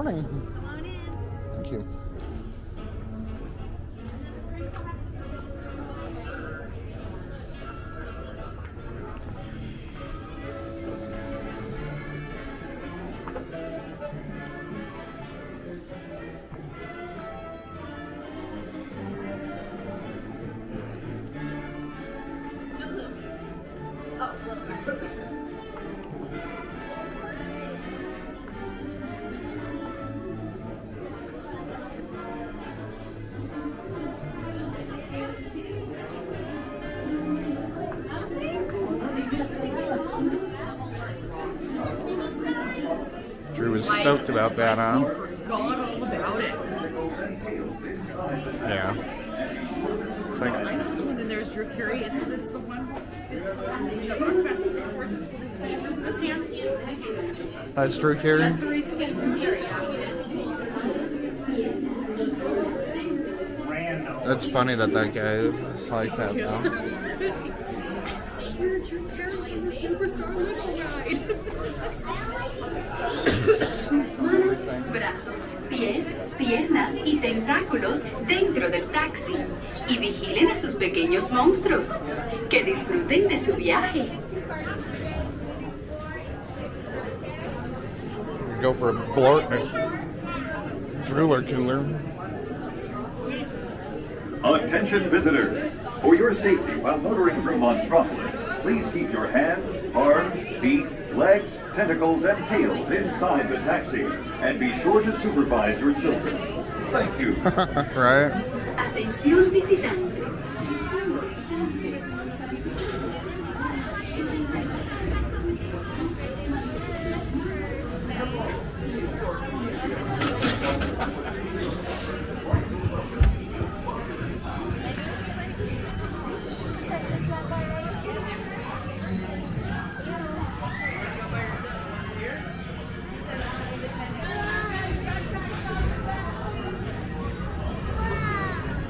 morning. Come on in. Thank you. Drew was stoked about that, huh? He forgot all about it. Yeah. It's like, And then there's Drew Carey. It's the one. It's the one that walks back and forth. It's the papers in his hand. that's Drew Carey? That's the reason he's here. That's funny that that guy is like that, though. You're Drew Carey in the Superstar Little Ride. Brazos, pies, piernas y tentáculos dentro del taxi. Y vigilen a sus pequeños monstruos. Que disfruten de su viaje. Go for a blort, drooler cooler. Attention visitors! For your safety while motoring through Monstropolis, please keep your hands, arms, feet, legs, tentacles, and tails inside the taxi, and be sure to supervise your children. Thank you. Right? Atención visitantes.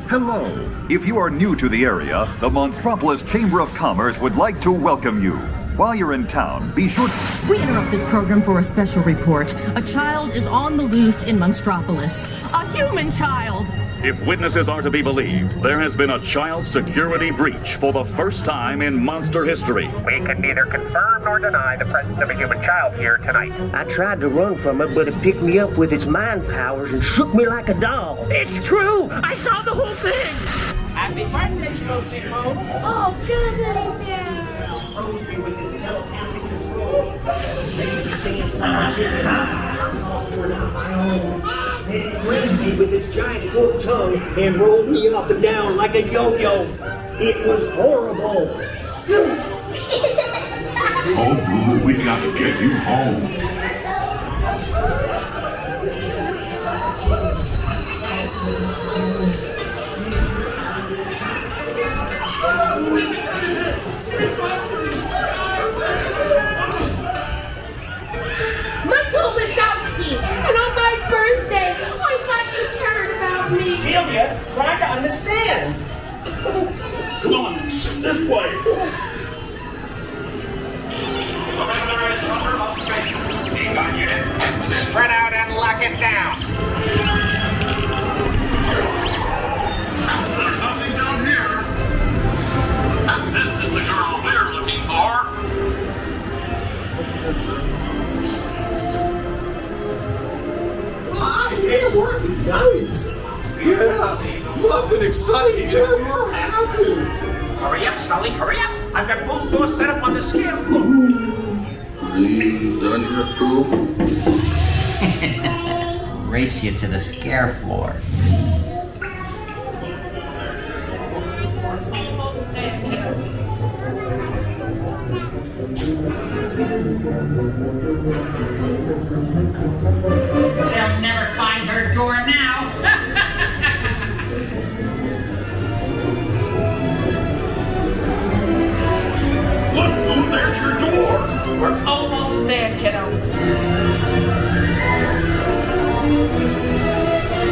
Hello. If you are new to the area, the Monstropolis Chamber of Commerce would like to welcome you. While you're in town, be sure to... We interrupt this program for a special report. A child is on the loose in Monstropolis. A human child! If witnesses are to be believed, there has been a child security breach for the first time in monster history. We can neither confirm nor deny the presence of a human child here tonight. I tried to run from it, but it picked me up with its mind powers and shook me like a doll. It's true! I saw the whole thing! Happy birthday, Smokey Mo! Oh, good little bear. Rose me with his telepathic control. It raised me with its giant forked tongue and rolled me up and down like a yo-yo. It was horrible. Oh, boo, we gotta get you home. And on my birthday, I thought you cared about me. Celia, try to understand. Come on, this way. Spread out and lock it down. There's nothing down here. This is the girl we're looking for. Hey, working nights. Yeah, nothing exciting ever happens. Hurry up, Sulley, hurry up. I've got both doors set up on the scale floor. We done here, too? Race you to the scare floor. They'll never find her door now. Look, boo, there's your door. We're almost there, kiddo.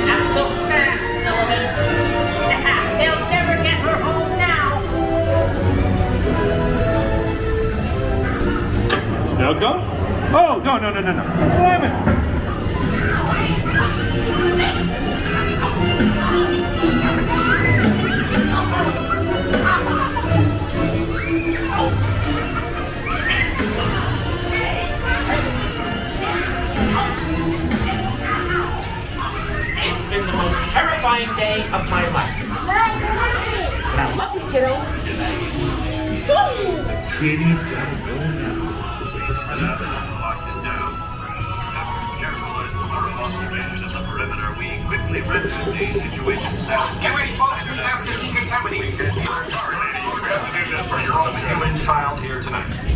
Not so fast, Sullivan. They'll never get her home now. Still go? Oh, no. Slam it. been the most terrifying day of my life. But I love you, kiddo. Kitty's gotta go now. Observation of the perimeter, we quickly rendered the situation status. Get ready, folks. After decontaminating. Human child here tonight.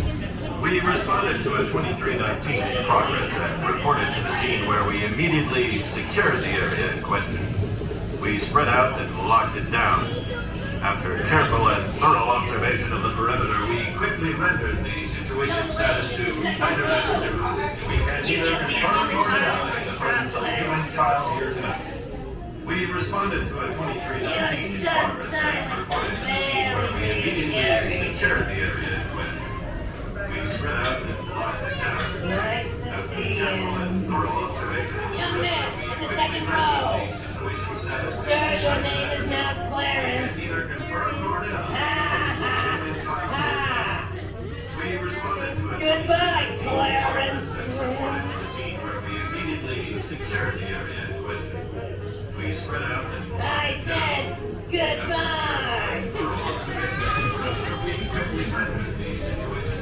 We responded to a 2319 progress and reported to the scene where we immediately secured the area in question. We spread out and locked it down. After careful and thorough observation of the perimeter, we quickly rendered the situation status to either message. We can either confirm or deny the presence of a human child here tonight. We responded to a 2319 progress and reported to the scene where we immediately secured the area in question. We spread out and locked it down. After careful and thorough observation of the perimeter, we quickly rendered the situation status. Sir, your name is now Clarence. Either confirm or deny. We responded to a Goodbye, Clarence. reported to the scene where we immediately secured the area in question. We spread out and I said goodbye.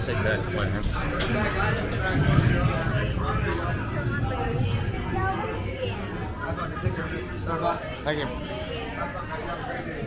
Take that, Clarence. Thank you.